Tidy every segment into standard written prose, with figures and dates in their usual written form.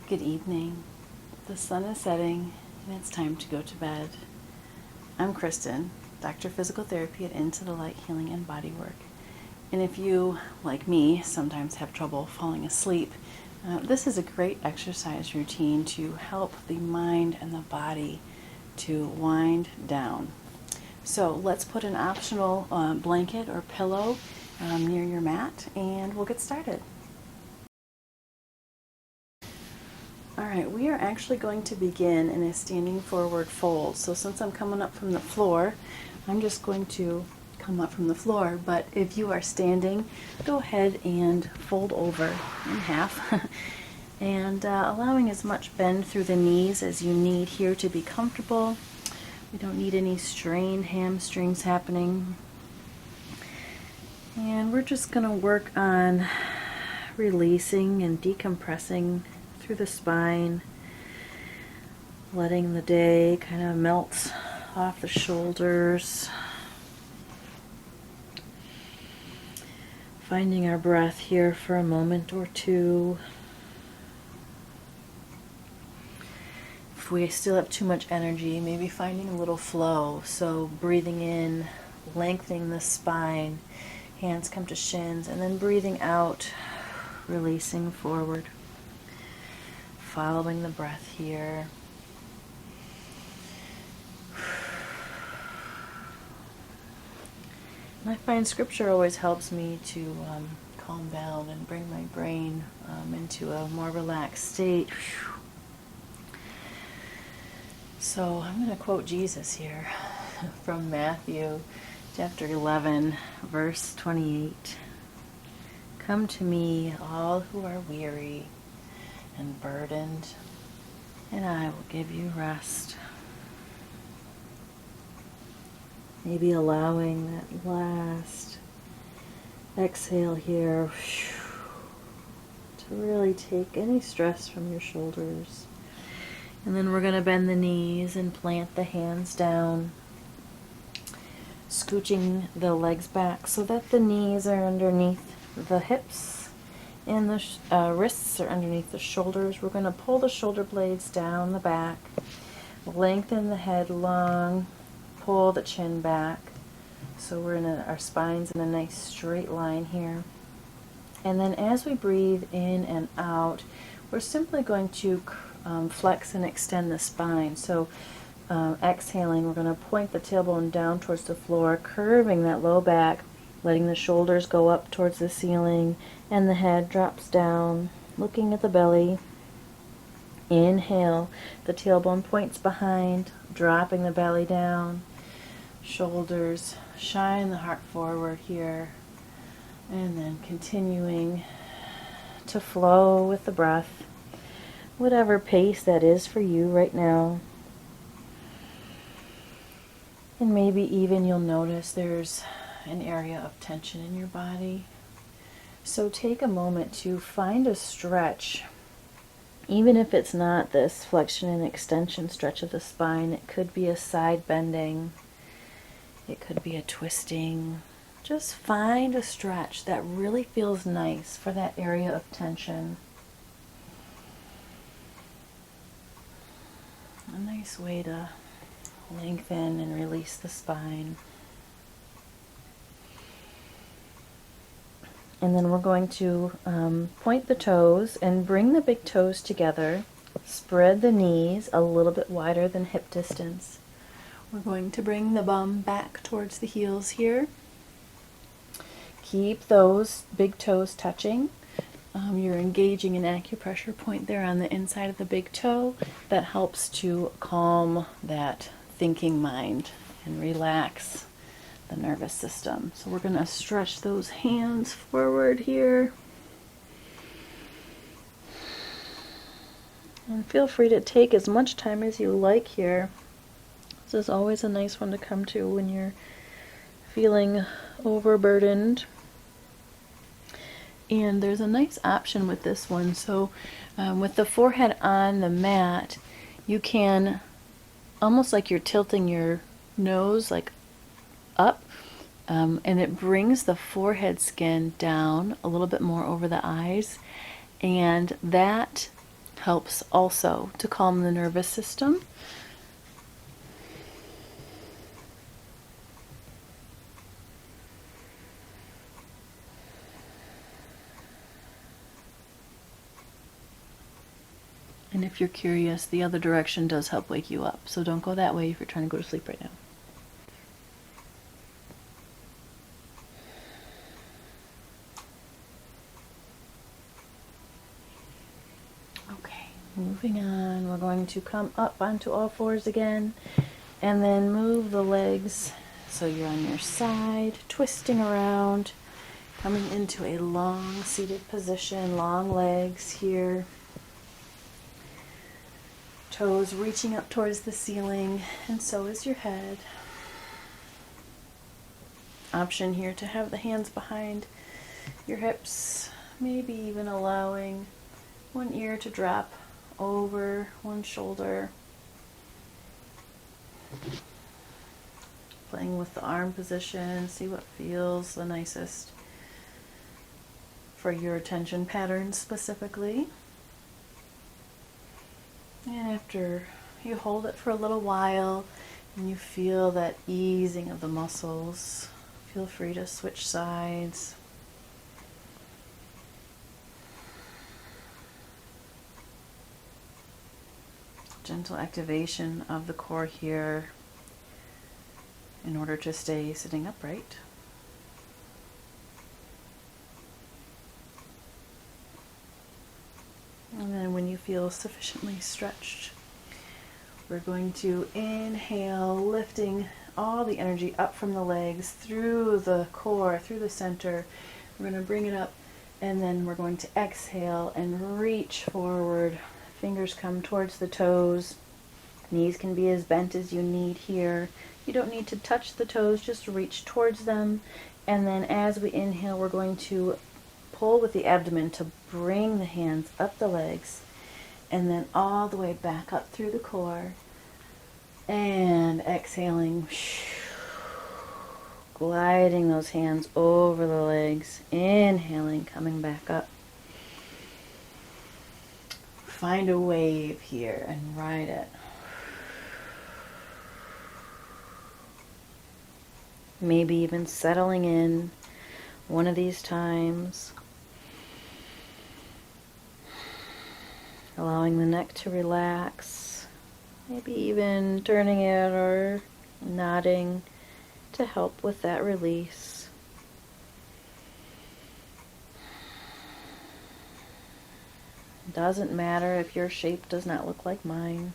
Good evening. The sun is setting and it's time to go to bed. I'm Kristen, Doctor of Physical Therapy at Into the Light Healing and Bodywork. And if you, like me, sometimes have trouble falling asleep, this is a great exercise routine to help the mind and the body to wind down. So let's put an optional blanket or pillow near your mat and we'll get started. Alright, we are actually going to begin in a standing forward fold. So since I'm coming up from the floor, I'm just going to come up from the floor. But if you are standing, go ahead and fold over in half. And allowing as much bend through the knees as you need here to be comfortable. We don't need any strained hamstrings happening. And we're just going to work on releasing and decompressing through the spine, letting the day kind of melt off the shoulders, finding our breath here for a moment or two. If we still have too much energy, maybe finding a little flow, so breathing in, lengthening the spine, hands come to shins, and then breathing out, releasing forward. Following the breath here. And I find scripture always helps me to calm down and bring my brain into a more relaxed state. So I'm going to quote Jesus here from Matthew chapter 11, verse 28. Come to me, all who are weary and burdened, and I will give you rest. Maybe allowing that last exhale here to really take any stress from your shoulders. And then we're going to bend the knees and plant the hands down, scooching the legs back so that the knees are underneath the hips and the wrists are underneath the shoulders. We're going to pull the shoulder blades down the back, lengthen the head long, pull the chin back. So we're in our spine's in a nice straight line here. And then as we breathe in and out, we're simply going to flex and extend the spine. So exhaling, we're going to point the tailbone down towards the floor, curving that low back, letting the shoulders go up towards the ceiling, and the head drops down, looking at the belly. Inhale, the tailbone points behind, dropping the belly down. Shoulders shine the heart forward here. And then continuing to flow with the breath, whatever pace that is for you right now. And maybe even you'll notice there's an area of tension in your body. So take a moment to find a stretch, even if it's not this flexion and extension stretch of the spine. It could be a side bending, it could be a twisting. Just find a stretch that really feels nice for that area of tension. A nice way to lengthen and release the spine. And then we're going to point the toes and bring the big toes together. Spread the knees a little bit wider than hip distance. We're going to bring the bum back towards the heels here. Keep those big toes touching. You're engaging an acupressure point there on the inside of the big toe that helps to calm that thinking mind and relax the nervous system. So we're going to stretch those hands forward here. And feel free to take as much time as you like here. This is always a nice one to come to when you're feeling overburdened. And there's a nice option with this one. So with the forehead on the mat, you can, almost like you're tilting your nose like up, and it brings the forehead skin down a little bit more over the eyes, and that helps also to calm the nervous system. And if you're curious, the other direction does help wake you up. So don't go that way if you're trying to go to sleep right now. Okay, moving on. We're going to come up onto all fours again and then move the legs so you're on your side, twisting around, coming into a long seated position, long legs here. Toes reaching up towards the ceiling, and so is your head. Option here to have the hands behind your hips, maybe even allowing one ear to drop over one shoulder. Playing with the arm position, see what feels the nicest for your attention pattern specifically. And after you hold it for a little while and you feel that easing of the muscles, feel free to switch sides. Gentle activation of the core here in order to stay sitting upright. And then when you feel sufficiently stretched, we're going to inhale, lifting all the energy up from the legs, through the core, through the center. We're going to bring it up, and then we're going to exhale and reach forward. Fingers come towards the toes. Knees can be as bent as you need here. You don't need to touch the toes, just reach towards them. And then as we inhale, we're going to pull with the abdomen to bring the hands up the legs and then all the way back up through the core. And exhaling, gliding those hands over the legs. Inhaling, coming back up. Find a wave here and ride it. Maybe even settling in one of these times. Allowing the neck to relax. Maybe even turning it or nodding to help with that release. Doesn't matter if your shape does not look like mine.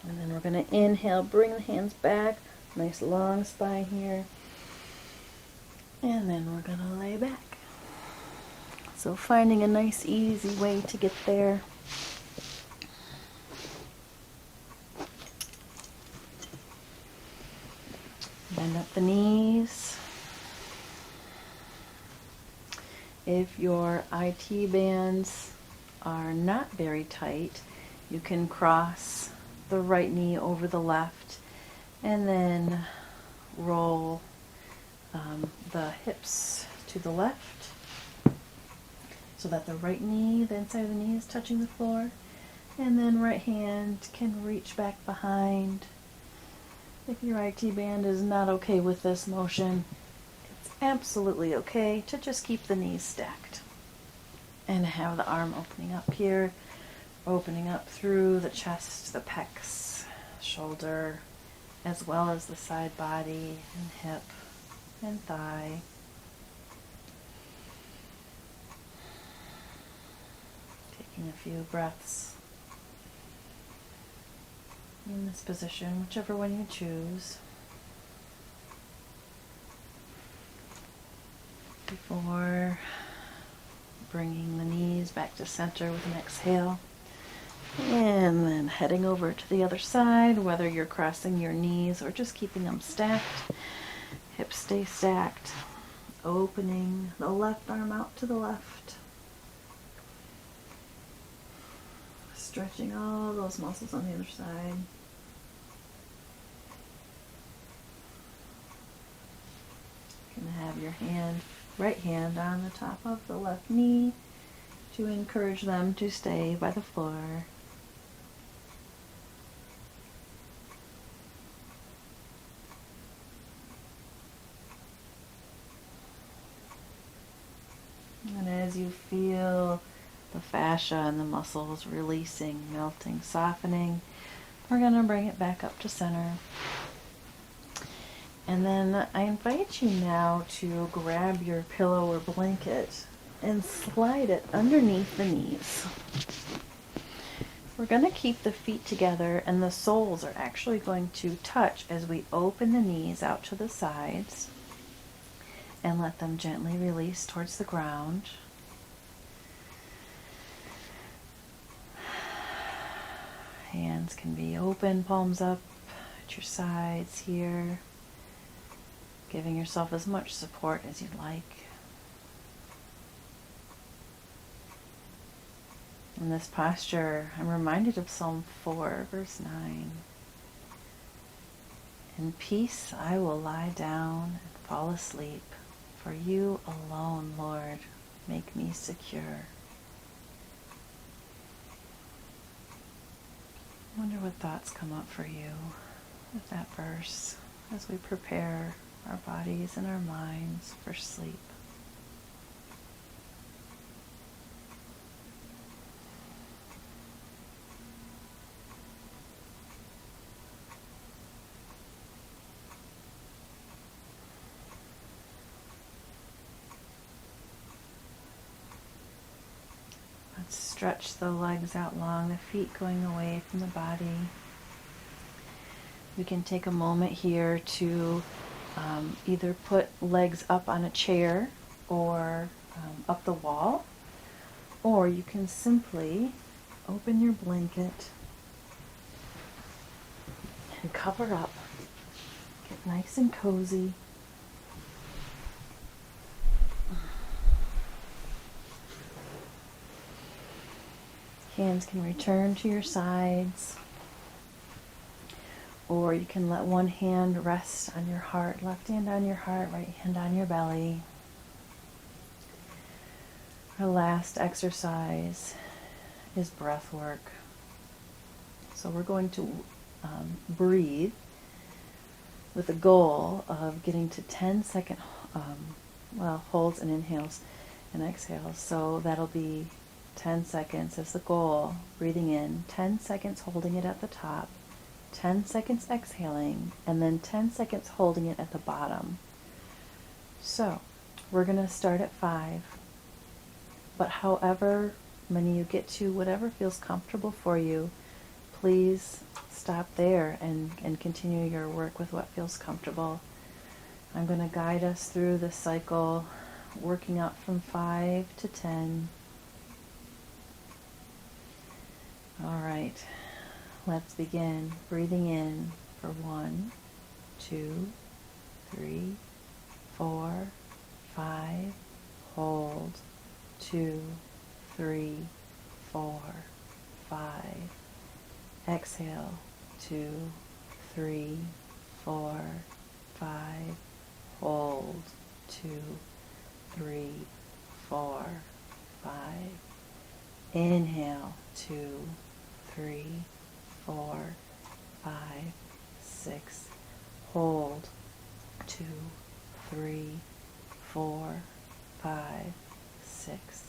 And then we're going to inhale, bring the hands back, nice long spine here. And then we're going to lay back. So finding a nice easy way to get there. Bend up the knees. If your IT bands are not very tight, you can cross the right knee over the left and then roll the hips to the left so that the right knee, the inside of the knee, is touching the floor, and then right hand can reach back behind. If your IT band is not okay with this motion, it's absolutely okay to just keep the knees stacked and have the arm opening up here, opening up through the chest, the pecs, shoulder, as well as the side body and hip and thigh. Taking a few breaths in this position, whichever one you choose, before bringing the knees back to center with an exhale. And then heading over to the other side, whether you're crossing your knees or just keeping them stacked. Hips stay stacked. Opening the left arm out to the left. Stretching all those muscles on the other side. You can have your hand right hand on the top of the left knee to encourage them to stay by the floor. And as you feel the fascia and the muscles releasing, melting, softening, we're going to bring it back up to center. And then I invite you now to grab your pillow or blanket and slide it underneath the knees. We're going to keep the feet together, and the soles are actually going to touch as we open the knees out to the sides and let them gently release towards the ground. Hands can be open, palms up at your sides here, giving yourself as much support as you'd like. In this posture, I'm reminded of Psalm 4, verse 9. In peace I will lie down and fall asleep, for you alone, Lord, make me secure. I wonder what thoughts come up for you with that verse as we prepare our bodies and our minds for sleep. Let's stretch the legs out long, the feet going away from the body. We can take a moment here to either put legs up on a chair or up the wall, or you can simply open your blanket and cover up. Get nice and cozy. Hands can return to your sides, or you can let one hand rest on your heart, left hand on your heart, right hand on your belly. Our last exercise is breath work. So we're going to breathe with the goal of getting to 10-second holds and inhales and exhales. So that'll be 10 seconds as the goal, breathing in, 10 seconds holding it at the top, 10 seconds exhaling, and then 10 seconds holding it at the bottom. So we're going to start at 5, but however many you get to, whatever feels comfortable for you, please stop there and continue your work with what feels comfortable. I'm going to guide us through the cycle, working up from 5 to 10. All right, let's begin. Breathing in for 1, 2, 3, 4, 5. Hold. 2, 3, 4, 5. Exhale. 2, 3, 4, 5. Hold. 2, 3, 4, 5. Inhale. 2, 3, 4, 5, 6. Hold. 2, 3, 4, 5, 6.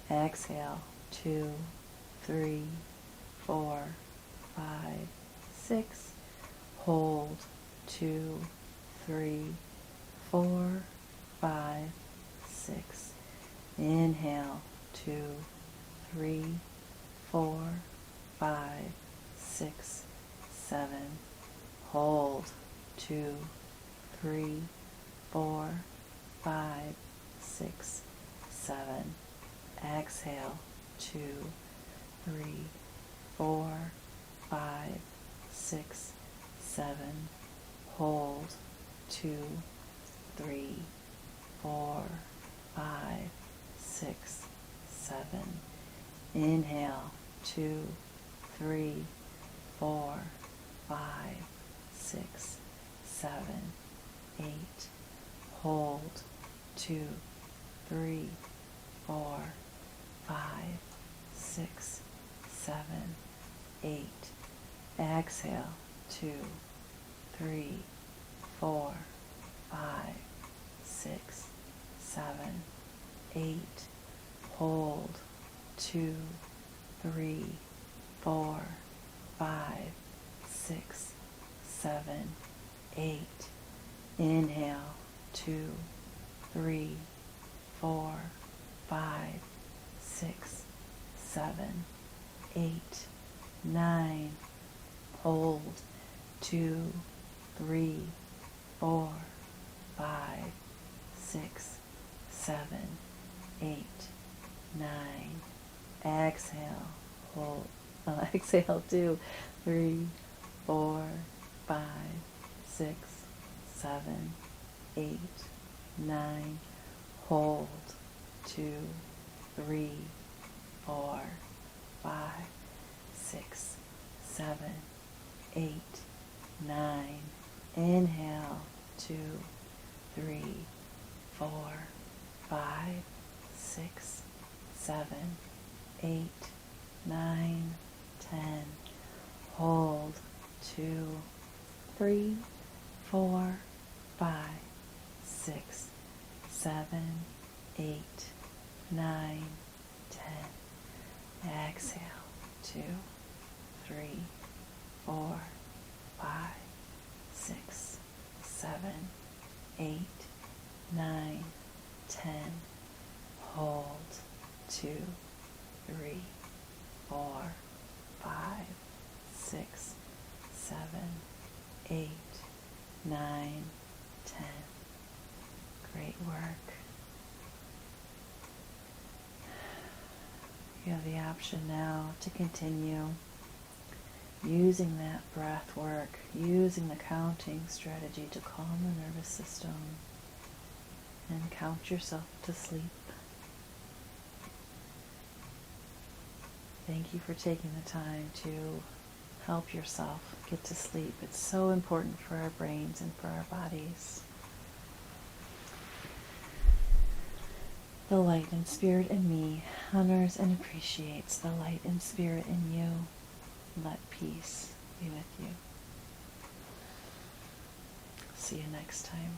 Exhale. 2, 3, 4, 5, 6. Hold. 2, 3, 4, 5, 6. Inhale. 2, 3, 4, 5, 6, 7. Hold. 2, 3, 4, 5, 6, 7. Exhale. 2, 3, 4, 5, 6, 7. Hold. 2, 3, 4, 5, 6, 7. Inhale. 2, 3, 4, 5, 6, 7, 8. Hold. 2, 3, 4, 5, 6, 7, 8. Exhale, 2, 3, 4, 5, 6, 7, 8. Hold, 2, 3, 4, 5, 6, 7, 8. Inhale, 2, 3, 4, 5, 6, 7, 8, 9. Hold, 2, 3, 4, 5, 6, 7, 8, 9. Exhale, hold. Exhale, 2, 3, 4, 5, 6, 7, 8, 9. Hold, 2, 3, 4, 5, 6, 7, 8, 9. Inhale, 2, 3, 4, 5, 6, 7, 8, 9, 10. Hold, 2, 3, 4, 5, 6, 7, 8, 9, 10. Exhale, 2, 3, 4, 5, 6, 7, 8, 9, 10. Hold, 2, 3, 4, 5, 6, 7, 8, 9, 10. Great work. You have the option now to continue using that breath work, using the counting strategy to calm the nervous system and count yourself to sleep. Thank you for taking the time to help yourself get to sleep. It's so important for our brains and for our bodies. The light and spirit in me honors and appreciates the light and spirit in you. Let peace be with you. See you next time.